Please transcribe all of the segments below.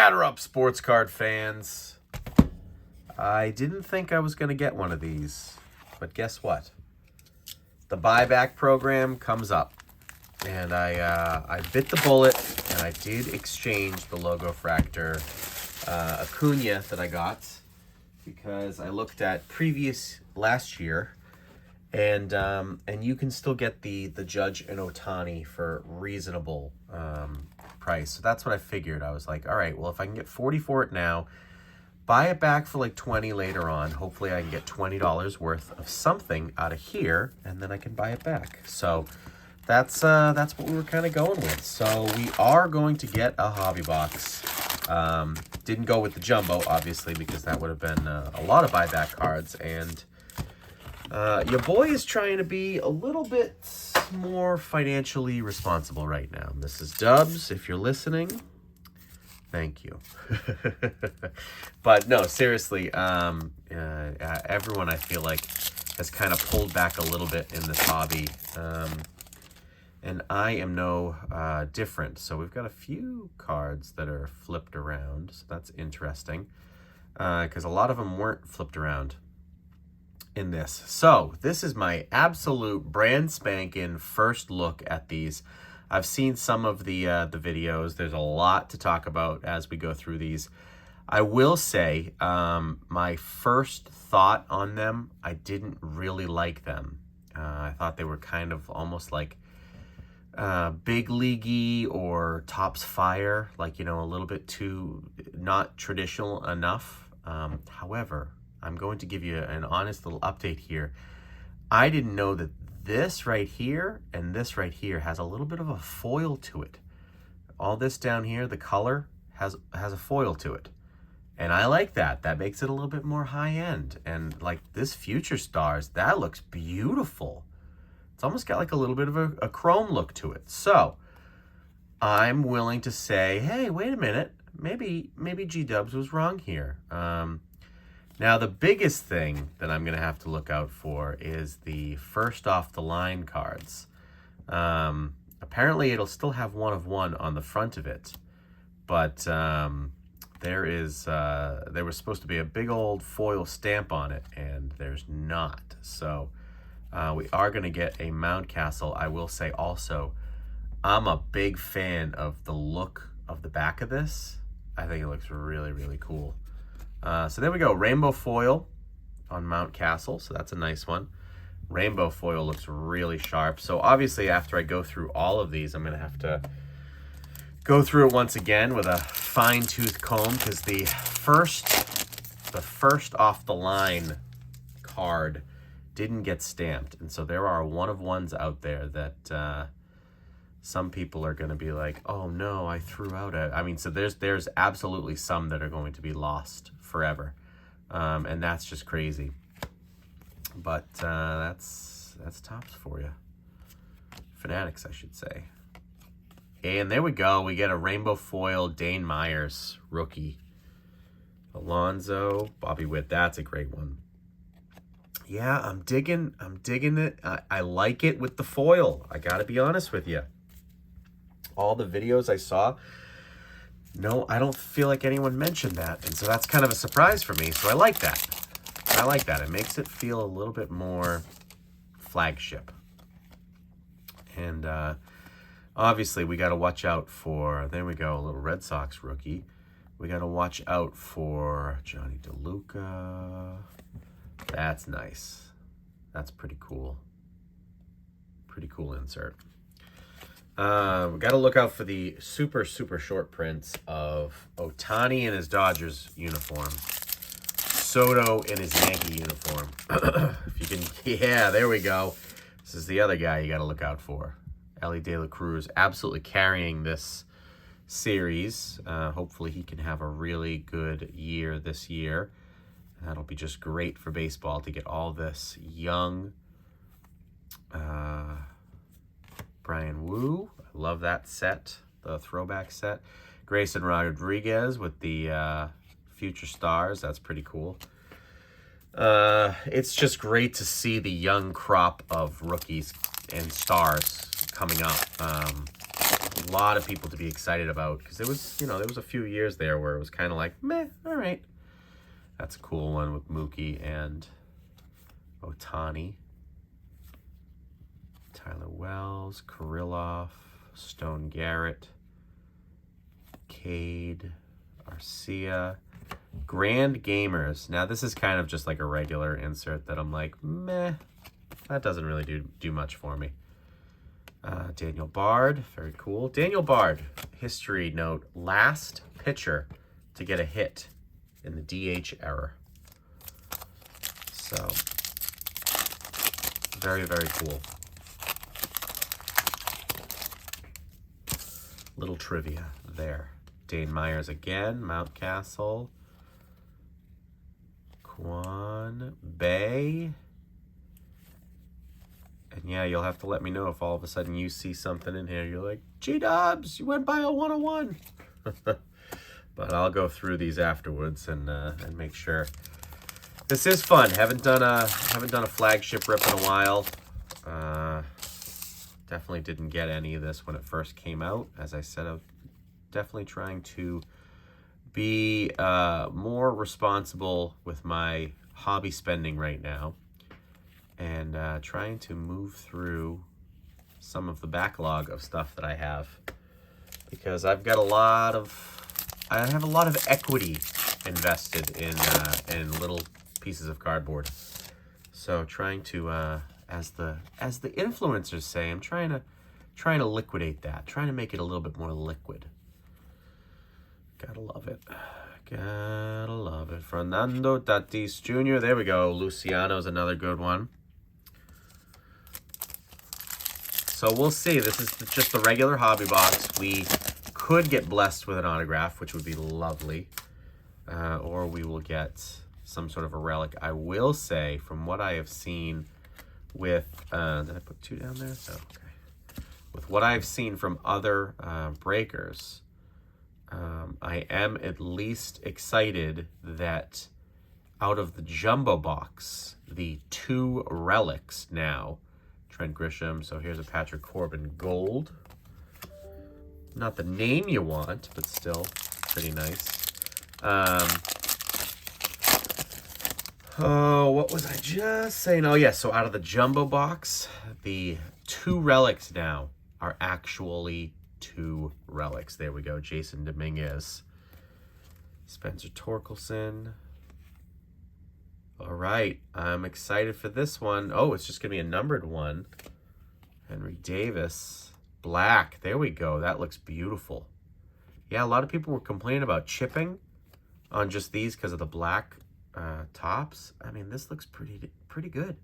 Batter up, sports card fans. I didn't think I was going to get one of these, but guess what? The buyback program comes up, and I bit the bullet, and I did exchange the Logo Fractor Acuna that I got, because I looked at last year, and you can still get the Judge and Ohtani for reasonable price. So that's what I figured. I was like, all right, well, if I can get 40 for it now, buy it back for like 20 later on. Hopefully I can get $20 worth of something out of here, and then I can buy it back. So that's what we were kind of going with. So we are going to get a hobby box. Didn't go with the jumbo, obviously, because that would have been a lot of buyback cards. And your boy is trying to be a little bit more financially responsible right now. This is Dubs, if you're listening. Thank you. But no, seriously, everyone I feel like has kind of pulled back a little bit in this hobby. And I am no different. So we've got a few cards that are flipped around. So that's interesting, because a lot of them weren't flipped around in this. So this is my absolute brand spanking first look at these. I've seen some of the videos. There's a lot to talk about as we go through these. I will say my first thought on them, I didn't really like them. I thought they were kind of almost like big leaguey or Topps Fire, like, you know, a little bit too not traditional enough. However, I'm going to give you an honest little update here. I didn't know that this right here and this right here has a little bit of a foil to it. All this down here, the color has a foil to it. And I like that. That makes it a little bit more high end. And like this Future Stars, that looks beautiful. It's almost got like a little bit of a chrome look to it. So I'm willing to say, hey, wait a minute. Maybe G-Dubs was wrong here. Now, the biggest thing that I'm going to have to look out for is the first off the line cards. Apparently, it'll still have 1 of 1 on the front of it. But there was supposed to be a big old foil stamp on it, and there's not. So we are going to get a Mountcastle. I will say also, I'm a big fan of the look of the back of this. I think it looks really, really cool. So there we go, rainbow foil on Mountcastle, so that's a nice one. Rainbow foil looks really sharp. So obviously after I go through all of these, I'm going to have to go through it once again with a fine-tooth comb, because the first off the line card didn't get stamped. And so there are 1 of 1s out there that some people are going to be like, oh no, I threw out a... I mean, so there's absolutely some that are going to be lost forever. And that's just crazy. But that's Topps for you. Fanatics, I should say. And there we go. We get a rainbow foil Dane Myers rookie. Alonzo, Bobby Witt. That's a great one. Yeah, I'm digging it. I like it with the foil. I got to be honest with you. All the videos I saw, no, I don't feel like anyone mentioned that. And so that's kind of a surprise for me. So I like that. I like that. It makes it feel a little bit more flagship. And obviously we got to watch out for, there we go, a little Red Sox rookie. We got to watch out for Johnny DeLuca. That's nice. That's pretty cool. Pretty cool insert. We got to look out for the super, super short prints of Ohtani in his Dodgers uniform. Soto in his Yankee uniform. If you can, yeah, there we go. This is the other guy you got to look out for. Ellie De La Cruz absolutely carrying this series. Hopefully he can have a really good year this year. That'll be just great for baseball to get all this young Brian Wu. I love that set, the throwback set. Grayson Rodriguez with the Future Stars. That's pretty cool. It's just great to see the young crop of rookies and stars coming up. a lot of people to be excited about, because there was, there was a few years there where it was kind of like, meh, all right. That's a cool one with Mookie and Ohtani. Tyler Wells, Kirilloff, Stone Garrett, Cade, Arcia, Grand Gamers. Now this is kind of just like a regular insert that I'm like, meh, that doesn't really do much for me. Daniel Bard, very cool. Daniel Bard, history note, last pitcher to get a hit in the DH era. So, very, very cool. Little trivia there. Dane Myers again, Mountcastle, Quan Bay. And yeah, you'll have to let me know if all of a sudden you see something in here. You're like, G-Dubs, you went by a 101. But I'll go through these afterwards and make sure. This is fun. Haven't done a flagship rip in a while. Definitely didn't get any of this when it first came out. As I said, I'm definitely trying to be more responsible with my hobby spending right now, and trying to move through some of the backlog of stuff that I have, because I've got I have a lot of equity invested in little pieces of cardboard. So trying to, as the influencers say, I'm trying to liquidate that, trying to make it a little bit more liquid. Gotta love it. Gotta love it. Fernando Tatis Jr. There we go. Luciano's another good one. So we'll see. This is just the regular hobby box. We could get blessed with an autograph, which would be lovely. Or we will get some sort of a relic. I will say, from what I have seen with... did I put 2 down there? Oh, okay. With what I've seen from other breakers, I am at least excited that out of the jumbo box, the 2 relics now... Trent Grisham, so here's a Patrick Corbin gold. Not the name you want, but still pretty nice. Oh, what was I just saying? Oh, yeah, so out of the jumbo box, the 2 relics now are actually 2 relics. There we go. Jason Dominguez. Spencer Torkelson. All right, I'm excited for this one. Oh, it's just going to be a numbered one. Henry Davis. Black. There we go. That looks beautiful. Yeah, a lot of people were complaining about chipping on just these because of the black tops. I mean, this looks pretty good.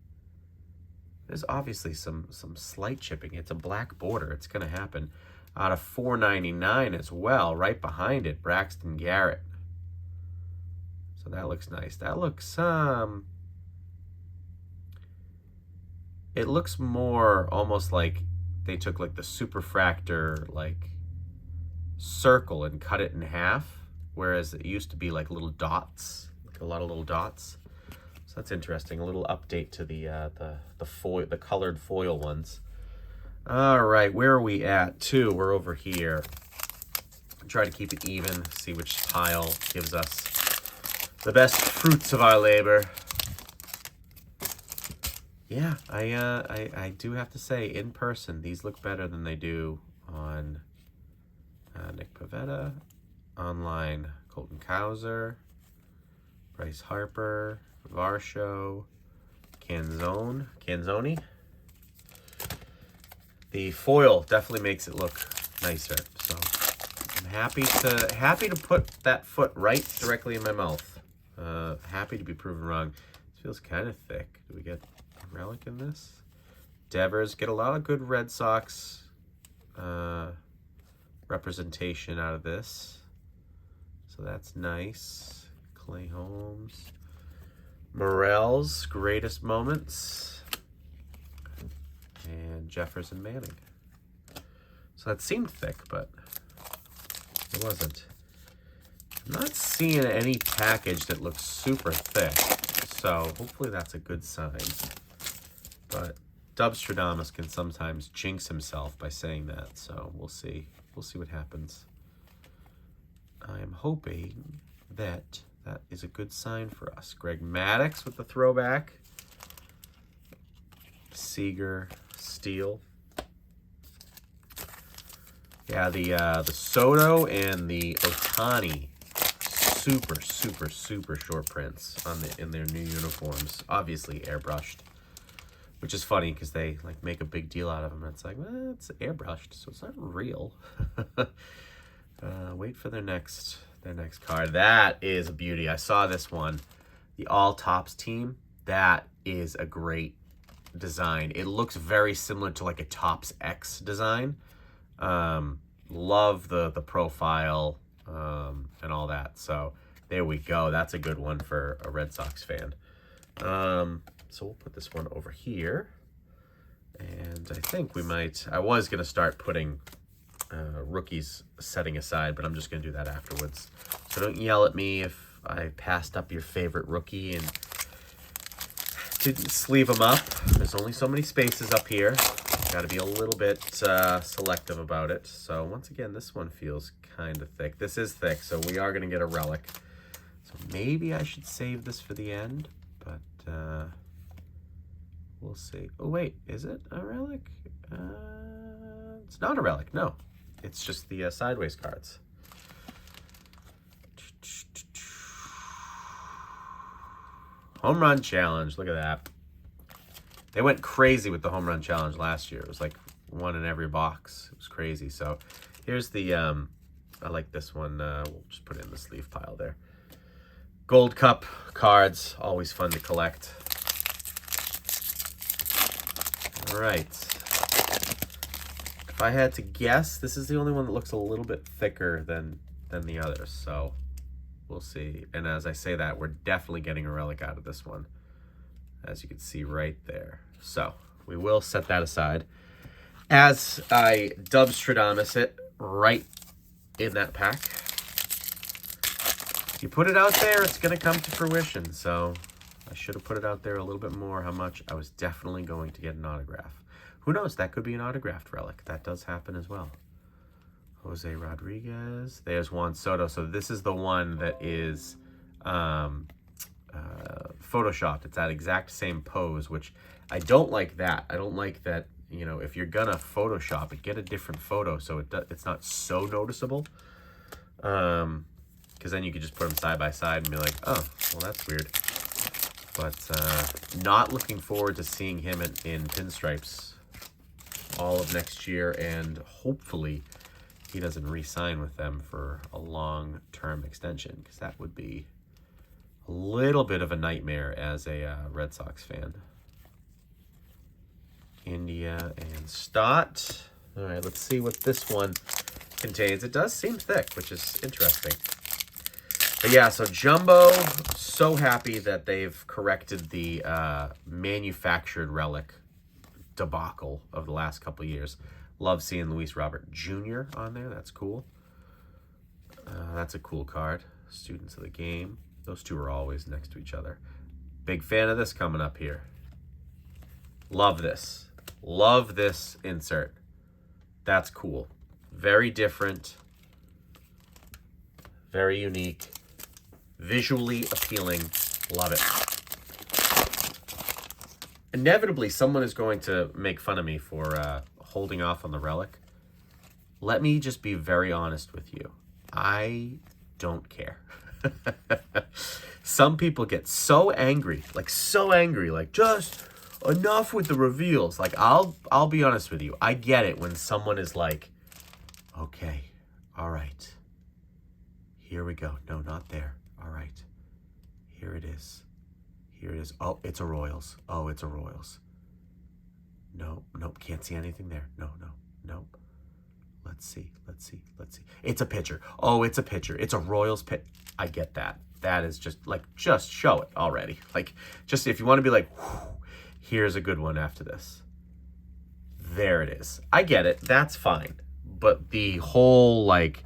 There's obviously some slight chipping. It's a black border. It's going to happen. Out of $4.99 as well. Right behind it, Braxton Garrett. So that looks nice. That looks, it looks more almost like they took like the superfractor like circle and cut it in half, whereas it used to be like little dots, like a lot of little dots. So that's interesting. A little update to the foil, the colored foil ones. All right, where are we at? 2. We're over here. Try to keep it even. See which pile gives us the best fruits of our labor. Yeah, I do have to say, in person, these look better than they do on Nick Pivetta. Online, Colton Cowser, Bryce Harper, Varsho, Canzoni. The foil definitely makes it look nicer. So I'm happy to put that foot right directly in my mouth. Happy to be proven wrong. This feels kind of thick. Do we get a relic in this? Devers, get a lot of good Red Sox representation out of this. So that's nice. Clay Holmes. Morel's greatest moments. And Jefferson Manning. So that seemed thick, but it wasn't. I'm not seeing any package that looks super thick, so hopefully that's a good sign. But Dubstradamus can sometimes jinx himself by saying that, so we'll see. We'll see what happens. I am hoping that that is a good sign for us. Greg Maddux with the throwback. Seager, Steele. Yeah, the Soto and the Ohtani, super short prints on in their new uniforms. Obviously airbrushed, which is funny because they like make a big deal out of them. It's like, well, it's airbrushed, so it's not real. Wait for their next card. That is a beauty. I saw this one, the All Tops team. That is a great design. It looks very similar to like a Topps X design. Love the profile and all that. So there we go. That's a good one for a Red Sox fan. So we'll put this one over here. And I think we might, I was going to start putting rookies setting aside, but I'm just going to do that afterwards. So don't yell at me if I passed up your favorite rookie and didn't sleeve them up. There's only so many spaces up here. Got to be a little bit selective about it. So once again, this one feels kind of thick. This is thick, so we are going to get a relic. So maybe I should save this for the end, but we'll see. Oh wait, is it a relic? It's not a relic, no. It's just the sideways cards. Home run challenge, look at that. They went crazy with the home run challenge last year. It was like one in every box. It was crazy. So here's the, I like this one. We'll just put it in the sleeve pile there. Gold Cup cards, always fun to collect. All right. If I had to guess, this is the only one that looks a little bit thicker than the others. So we'll see. And as I say that, we're definitely getting a relic out of this one, as you can see right there. So we will set that aside. As I Dubstradamus it right in that pack. You put it out there, it's going to come to fruition. So I should have put it out there a little bit more, how much I was definitely going to get an autograph. Who knows? That could be an autographed relic. That does happen as well. Jose Rodriguez. There's Juan Soto. So this is the one that is photoshopped. It's that exact same pose, which I don't like that. I don't like that, you know, if you're gonna Photoshop it, get a different photo so it's not so noticeable. Because then you could just put them side by side and be like, oh, well, that's weird. But not looking forward to seeing him in pinstripes all of next year, and hopefully he doesn't re-sign with them for a long-term extension, because that would be a little bit of a nightmare as a Red Sox fan. India and Stott. All right, let's see what this one contains. It does seem thick, which is interesting. But yeah, so Jumbo, so happy that they've corrected the manufactured relic debacle of the last couple of years. Love seeing Luis Robert Jr. on there. That's cool. That's a cool card. Students of the Game. Those two are always next to each other. Big fan of this coming up here. Love this. Love this insert. That's cool. Very different. Very unique. Visually appealing. Love it. Inevitably, someone is going to make fun of me for holding off on the relic. Let me just be very honest with you. I don't care. Some people get so angry, like just enough with the reveals. Like, I'll be honest with you. I get it when someone is like, okay, all right, here we go. No, not there. All right, here it is. Here it is. Oh, it's a Royals. Oh, it's a Royals. Nope, can't see anything there. Nope. Let's see. It's a pitcher. Oh, it's a pitcher. It's a Royals pitch. I get that. That is just, like, just show it already. Like, just if you want to be like, here's a good one after this. There it is. I get it. That's fine. But the whole, like,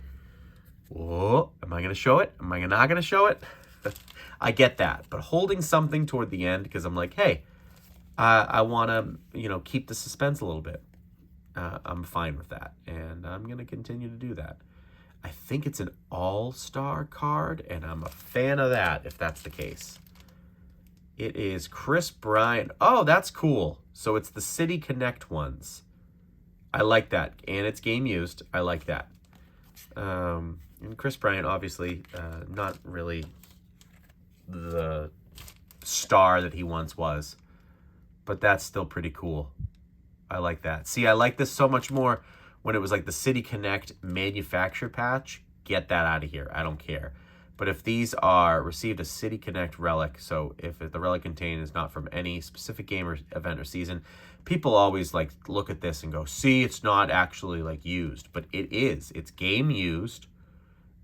whoa, am I going to show it? Am I not going to show it? I get that. But holding something toward the end, because I'm like, hey, I want to, keep the suspense a little bit. I'm fine with that, and I'm going to continue to do that. I think it's an all-star card, and I'm a fan of that, if that's the case. It is Chris Bryant. Oh, that's cool. So it's the City Connect ones. I like that, and it's game used. I like that. And Chris Bryant, obviously, not really the star that he once was, but that's still pretty cool. I like that. See, I like this so much more when it was like the City Connect manufacturer patch. Get that out of here. I don't care. But if these are received a City Connect relic, so if the relic contained is not from any specific game or event or season, people always like look at this and go, see, it's not actually like used, but it is. It's game used.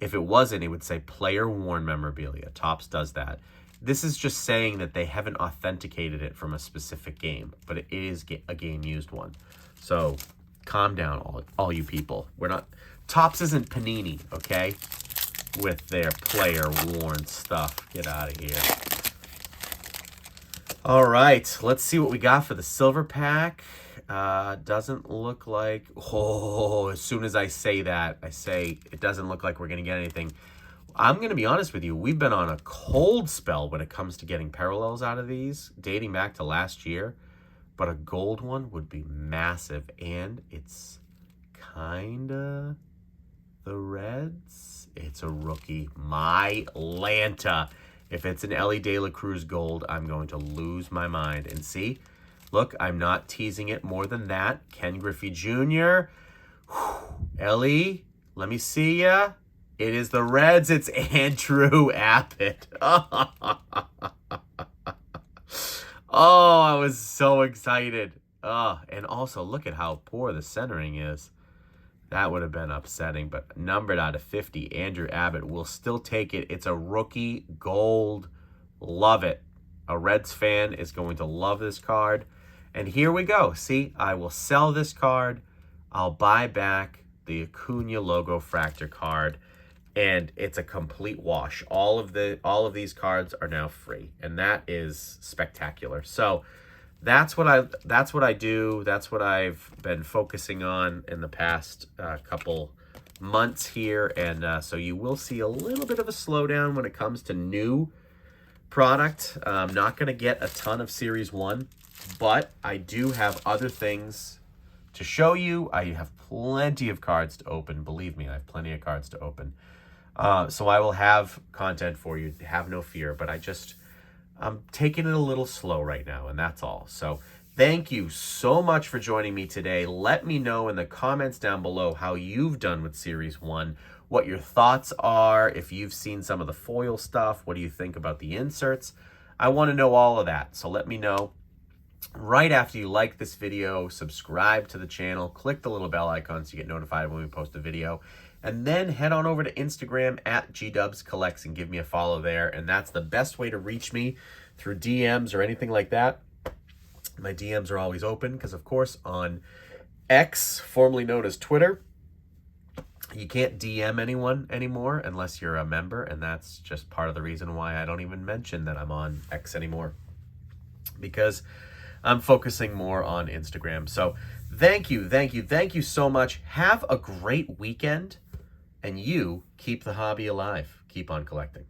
If it wasn't, it would say player worn memorabilia. Topps does that. This is just saying that they haven't authenticated it from a specific game, but it is a game used one. So calm down, all you people. We're not, Topps isn't Panini, okay? With their player worn stuff. Get out of here. All right, let's see what we got for the silver pack. Doesn't look like, as soon as I say that, I say it doesn't look like we're going to get anything. I'm going to be honest with you. We've been on a cold spell when it comes to getting parallels out of these, dating back to last year. But a gold one would be massive, and it's kind of the Reds. It's a rookie. My Lanta. If it's an Ellie De La Cruz gold, I'm going to lose my mind. And see, look, I'm not teasing it more than that. Ken Griffey Jr. Ellie, let me see ya. It is the Reds. It's Andrew Abbott. Oh, I was so excited. And also, look at how poor the centering is. That would have been upsetting, but numbered out of 50, Andrew Abbott will still take it. It's a rookie gold. Love it. A Reds fan is going to love this card. And here we go. See, I will sell this card. I'll buy back the Acuna logo fractor card, and it's a complete wash. All of these cards are now free, and that is spectacular. So that's what I do. That's what I've been focusing on in the past couple months here, and so you will see a little bit of a slowdown when it comes to new product. I'm not going to get a ton of Series 1, but I do have other things to show you. I have plenty of cards to open. Believe me, I have plenty of cards to open. So I will have content for you. Have no fear, but I'm taking it a little slow right now, and that's all. So thank you so much for joining me today. Let me know in the comments down below how you've done with Series 1, what your thoughts are, if you've seen some of the foil stuff, what do you think about the inserts? I want to know all of that, so let me know. Right after you like this video, subscribe to the channel, click the little bell icon so you get notified when we post a video, and then head on over to Instagram at GDubsCollects and give me a follow there. And that's the best way to reach me, through DMs or anything like that. My DMs are always open because, of course, on X, formerly known as Twitter, you can't DM anyone anymore unless you're a member, and that's just part of the reason why I don't even mention that I'm on X anymore, because I'm focusing more on Instagram. So thank you so much. Have a great weekend, and you keep the hobby alive. Keep on collecting.